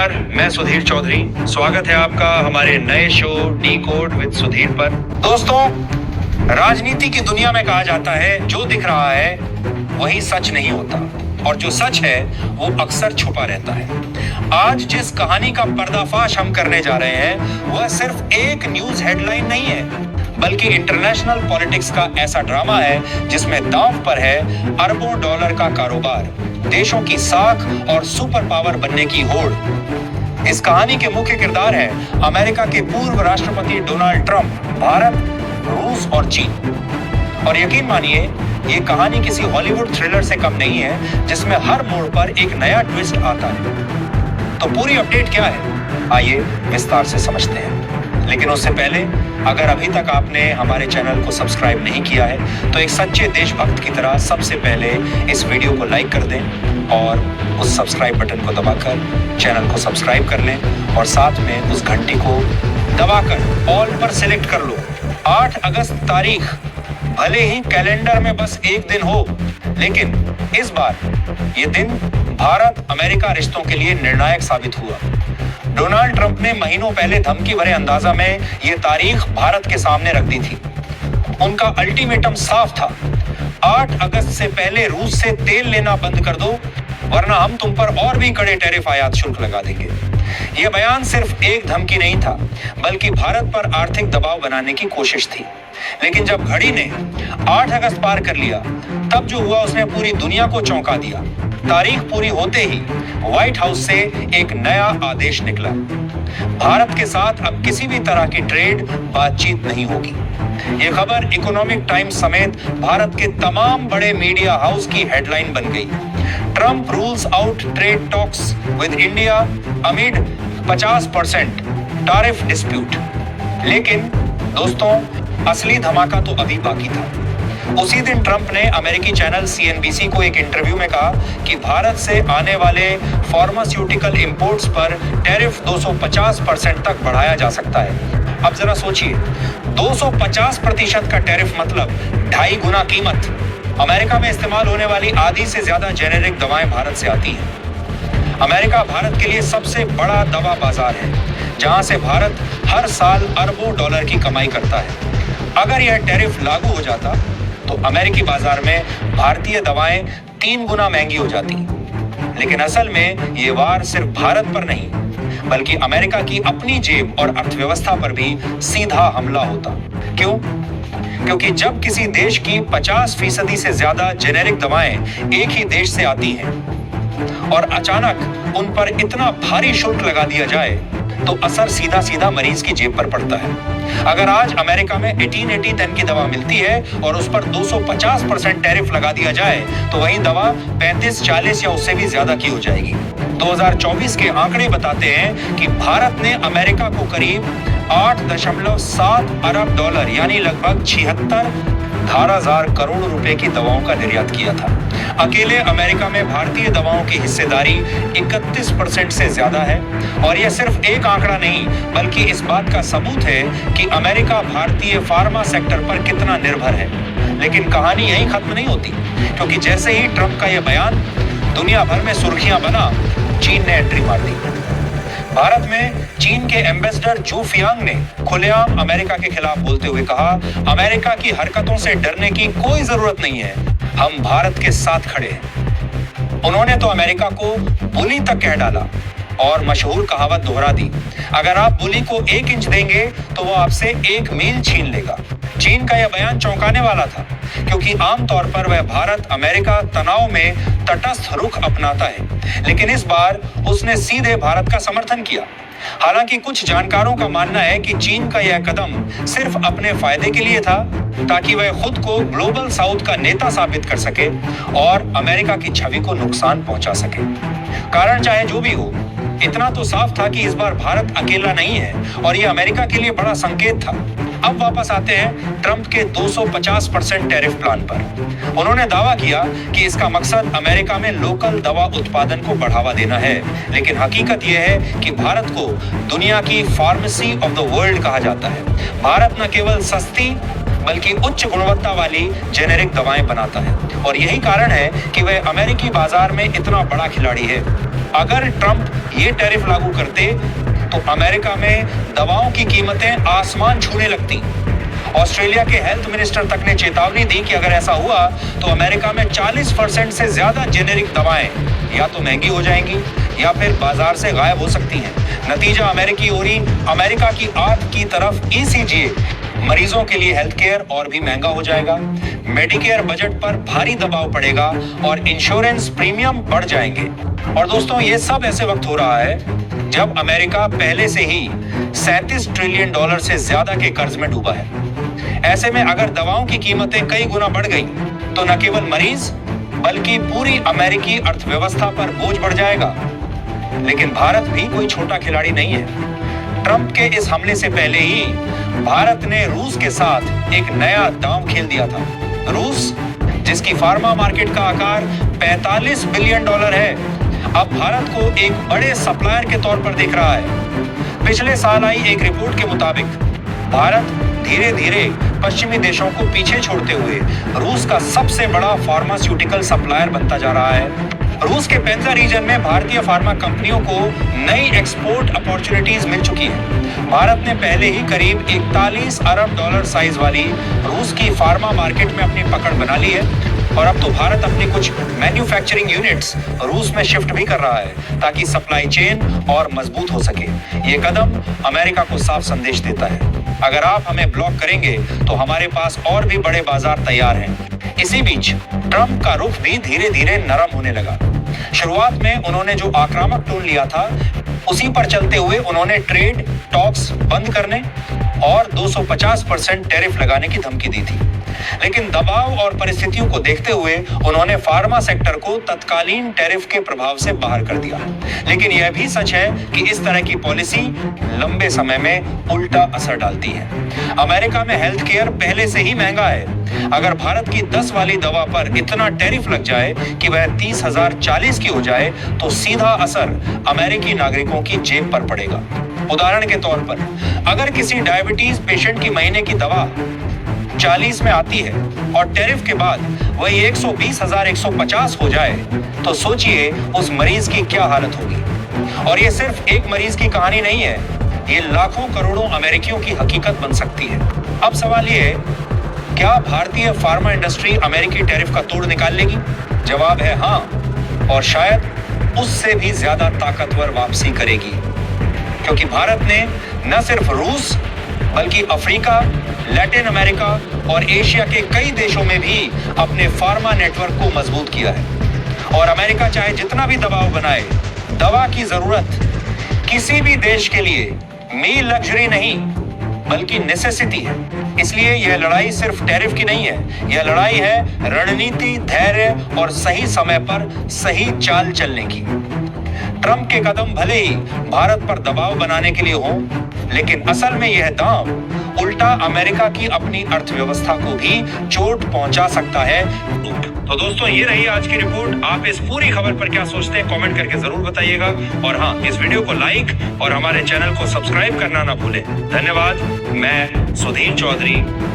नमस्कार, मैं सुधीर चौधरी। स्वागत है आपका हमारे नए show D code with Sudhir पर। दोस्तों, राजनीति की दुनिया में कहा जाता है जो दिख रहा है वही सच नहीं होता, और जो सच है वो अक्सर छुपा रहता है। आज जिस कहानी का पर्दाफाश हम करने जा रहे हैं वह सिर्फ एक न्यूज हेडलाइन नहीं है, बल्कि इंटरनेशनल पॉलिटिक्स का ऐसा ड्रामा है जिसमें दांव पर है अरबों डॉलर का कारोबार, देशों की साख और सुपर पावर बनने की होड़। इस कहानी के मुख्य किरदार हैं अमेरिका के पूर्व राष्ट्रपति डोनाल्ड ट्रंप, भारत, रूस और चीन। और यकीन मानिए, ये कहानी किसी हॉलीवुड थ्रिलर से कम नहीं है जिसमें हर मोड़ पर एक नया ट्विस्ट आता है। तो पूरी अपडेट क्या है, आइए विस्तार से समझते हैं। लेकिन उससे पहले, अगर अभी तक आपने हमारे चैनल को सब्सक्राइब नहीं किया है तो एक सच्चे देशभक्त की तरह सबसे पहले इस वीडियो को लाइक कर दें और उस सब्सक्राइब बटन को दबाकर चैनल को सब्सक्राइब कर लें और साथ में उस घंटी को दबाकर ऑल पर सिलेक्ट कर लो। 8 अगस्त तारीख भले ही कैलेंडर में बस एक दिन हो, लेकिन इस बार ये दिन भारत अमेरिका रिश्तों के लिए निर्णायक साबित हुआ। डोनाल्ड ट्रंप ने महीनों पहले धमकी भरे अंदाजा में ये तारीख भारत के सामने रख दी थी। उनका अल्टीमेटम साफ था, 8 अगस्त से पहले रूस से तेल लेना बंद कर दो, वरना हम तुम पर और भी कड़े टैरिफ आयात शुल्क लगा देंगे। यह बयान सिर्फ एक धमकी नहीं था, बल्कि भारत पर आर्थिक दबाव बनाने की कोशिश थी। लेकिन जब घड़ी ने 8 अगस्त पार कर लिया, तब जो हुआ उसने पूरी दुनिया को चौंका दिया। तारीख पूरी होते ही व्हाइट हाउस से एक नया आदेश निकला, भारत के साथ अब किसी भी तरह की ट्रेड बातचीत नहीं होगी। यह खबर इकोनॉमिक टाइम्स समेत भारत के तमाम बड़े मीडिया हाउस की हेडलाइन बन गई। Trump rules out trade talks with India amid 50% tariff dispute. लेकिन दोस्तों, असली धमाका तो अभी बाकी था। उसी दिन ट्रंप ने अमेरिकी चैनल CNBC को एक इंटरव्यू में कहा कि भारत से आने वाले फार्मास्यूटिकल इंपोर्ट्स पर टैरिफ 250% तक बढ़ाया जा सकता है। अब जरा सोचिए, 250% का टैरिफ मतलब 2.5 गुना कीमत। अमेरिका में इस्तेमाल होने वाली आधी से ज्यादा जेनेरिक दवाएं भारत से आती हैं। अमेरिका भारत के लिए सबसे बड़ा दवा बाजार है, जहां से भारत हर साल अरबों डॉलर की कमाई करता है। अगर यह टैरिफ लागू हो जाता तो अमेरिकी बाजार में भारतीय दवाएं 3 गुना महंगी हो जाती। लेकिन असल में ये वार सिर्फ भारत पर नहीं, बल्कि अमेरिका की अपनी जेब और अर्थव्यवस्था पर भी सीधा हमला होता। क्यों? क्योंकि जब किसी देश की 50% से ज्यादा जेनेरिक दवाएं एक ही देश से आती हैं और अचानक उन पर इतना भारी शुल्क लगा दिया जाए, तो असर सीधा सीधा मरीज की जेब पर पड़ता है। अगर आज अमेरिका में 1880 की दवा मिलती है और उस पर 250% टैरिफ लगा दिया जाए, तो वही दवा 35, 40 या उससे भी ज्यादा की हो जाएगी। 2024 के आंकड़े बताते हैं कि भारत ने अमेरिका को करीब 8.7 अरब डॉलर यानी लगभग 76,000 करोड़ रुपए की दवाओं का निर्यात किया था। अकेले अमेरिका में भारतीय दवाओं की हिस्सेदारी 31% से ज्यादा है। और यह सिर्फ एक आंकड़ा नहीं, बल्कि इस बात का सबूत है कि अमेरिका भारतीय फार्मा सेक्टर पर कितना निर्भर है। लेकिन कहानी यहीं खत्म नहीं होती, क्योंकि जैसे ही ट्रंप का यह बयान दुनिया भर में सुर्खियां बना, चीन ने एंट्री मार दी। भारत में चीन के एम्बेसडर जू फियांग ने खुलेआम अमेरिका के खिलाफ बोलते हुए कहा, अमेरिका की हरकतों से डरने की कोई जरूरत नहीं है, हम भारत के साथ खड़े हैं। उन्होंने तो अमेरिका को बुली तक कह डाला और मशहूर कहावत दोहरा दी, अगर आप बुली को 1 इंच देंगे तो वो आपसे 1 मील छीन लेगा। चीन का यह बयान चौंकाने वाला था, क्योंकि आमतौर पर वह भारत अमेरिका तनाव में तटस्थ रुख अपनाता है, लेकिन इस बार उसने सीधे भारत का समर्थन किया। हालांकि कुछ जानकारों का मानना है कि चीन का यह कदम सिर्फ अपने फायदे के लिए था, ताकि वह खुद को ग्लोबल साउथ का नेता साबित कर सके और अमेरिका की छवि को नुकसान पहुंचा सके। कारण चाहे जो भी हो, इतना तो साफ था कि इस बार भारत अकेला नहीं है, और यह अमेरिका के लिए बड़ा संकेत था। अब वापस आते हैं ट्रंप के 250% टैरिफ प्लान पर। उन्होंने दावा किया कि इसका मकसद अमेरिका में लोकल दवा उत्पादन को बढ़ावा देना है, लेकिन हकीकत यह है कि भारत को दुनिया की फार्मेसी ऑफ द वर्ल्ड कहा जाता है। भारत न केवल सस्ती बल्कि उच्च गुणवत्ता वाली जेनेरिक दवाएं बनाता है, और यही कारण है कि वह अमेरिकी बाजार में इतना बड़ा खिलाड़ी है। अगर ट्रंप ये टैरिफ लागू करते तो अमेरिका में दवाओं की कीमतें आसमान छूने लगती। ऑस्ट्रेलिया के हेल्थ मिनिस्टर तक ने चेतावनी दी कि अगर ऐसा हुआ तो अमेरिका में 40% से ज्यादा जेनेरिक दवाएं या तो महंगी हो जाएंगी या फिर बाजार से गायब हो सकती हैं। नतीजा अमेरिका की आंख की तरफ ECGA मरीजों के लिए हेल्थ केयर और भी महंगा हो जाएगा। मेडिकेयर बजट पर भारी दबाव पड़ेगा और इंश्योरेंस प्रीमियम बढ़ जाएंगे। और दोस्तों, ये सब ऐसे वक्त हो रहा है जब अमेरिका पहले से ही $37 ट्रिलियन से ज्यादा के कर्ज में डूबा है। ऐसे में अगर दवाओं की कीमतें कई गुना बढ़ गई तो न केवल मरीज बल्कि पूरी अमेरिकी अर्थव्यवस्था पर बोझ बढ़ जाएगा। लेकिन भारत भी कोई छोटा खिलाड़ी नहीं है। ट्रंप के इस हमले से पहले ही भारत ने रूस के साथ एक नया दांव खेल दिया था। रूस, जिसकी फार्मा मार्केट का आकार $45 बिलियन है, अब भारत को एक बड़े सप्लायर के तौर पर देख रहा है। पिछले साल आई एक रिपोर्ट के मुताबिक भारत धीरे धीरे पश्चिमी देशों को पीछे छोड़ते हुए रूस का सबसे बड़ा फार्मास्यूटिकल सप्लायर बनता जा रहा है। रूस के पेंजा रीजन में भारतीय फार्मा कंपनियों को नई एक्सपोर्ट अपॉर्चुनिटीज मिल चुकी है। भारत ने पहले ही करीब $41 अरब साइज वाली रूस की फार्मा मार्केट में अपनी पकड़ बना ली है और अब तो भारत अपनी कुछ मैन्युफैक्चरिंग यूनिट्स रूस में शिफ्ट भी कर रहा है ताकि सप्लाई चेन और मजबूत हो सके। ये कदम अमेरिका को साफ संदेश देता है, अगर आप हमें ब्लॉक करेंगे तो हमारे पास और भी बड़े बाजार तैयार हैं। इसी बीच ट्रंप का रुख भी धीरे धीरे नरम होने लगा। शुरुआत में उन्होंने जो आक्रामक टोन लिया था उसी पर चलते हुए उन्होंने ट्रेड टॉक्स बंद करने और 250% टैरिफ लगाने की धमकी दी थी। लेकिन दबाव और परिस्थितियों को देखते हुए उन्होंने फार्मा सेक्टर को तत्कालीन टैरिफ के प्रभाव से बाहर कर दिया। लेकिन यह भी सच है कि इस तरह की पॉलिसी लंबे समय में उल्टा असर डालती है। अमेरिका में हेल्थ केयर पहले से ही महंगा है। अगर भारत की 10 वाली दवा पर इतना टैरिफ लग जाए कि वह 30,040 की हो जाए तो सीधा असर अमेरिकी नागरिकों की जेब पर पड़ेगा। उदाहरण के तौर पर, अगर किसी डायबिटीज पेशेंट की महीने की दवा 40 में आती है और टैरिफ के बाद वही 120,150 हो जाए तो सोचिए उस मरीज की क्या हालत होगी। और ये सिर्फ एक मरीज की कहानी नहीं है, ये लाखों करोड़ों अमेरिकियों की हकीकत बन सकती है। अब सवाल ये है, क्या भारतीय फार्मा इंडस्ट्री अमेरिकी टैरिफ का तोड़ निकाल लेगी? जवाब है हाँ, और शायद उससे भी ज्यादा ताकतवर वापसी करेगी, क्योंकि भारत ने न सिर्फ रूस बल्कि अफ्रीका, लैटिन अमेरिका और एशिया के कई देशों में भी अपने फार्मा नेटवर्क को मजबूत किया है। और अमेरिका चाहे जितना भी दबाव बनाए, दवा की जरूरत किसी भी देश के लिए मील लग्जरी नहीं बल्कि नेसेसिटी है। इसलिए यह लड़ाई सिर्फ टैरिफ की नहीं है, यह लड़ाई है रणनीति, धैर्य और सही समय पर सही चाल चलने की। ट्रंप के कदम भले ही भारत पर दबाव बनाने के लिए हों, लेकिन असल में यह दांव उल्टा अमेरिका की अपनी अर्थव्यवस्था को भी चोट पहुंचा सकता है। तो दोस्तों, ये रही आज की रिपोर्ट। आप इस पूरी खबर पर क्या सोचते हैं, कमेंट करके जरूर बताइएगा। और हाँ, इस वीडियो को लाइक और हमारे चैनल को सब्सक्राइब करना ना भूलें। धन्यवाद। मैं सुधीर चौधरी।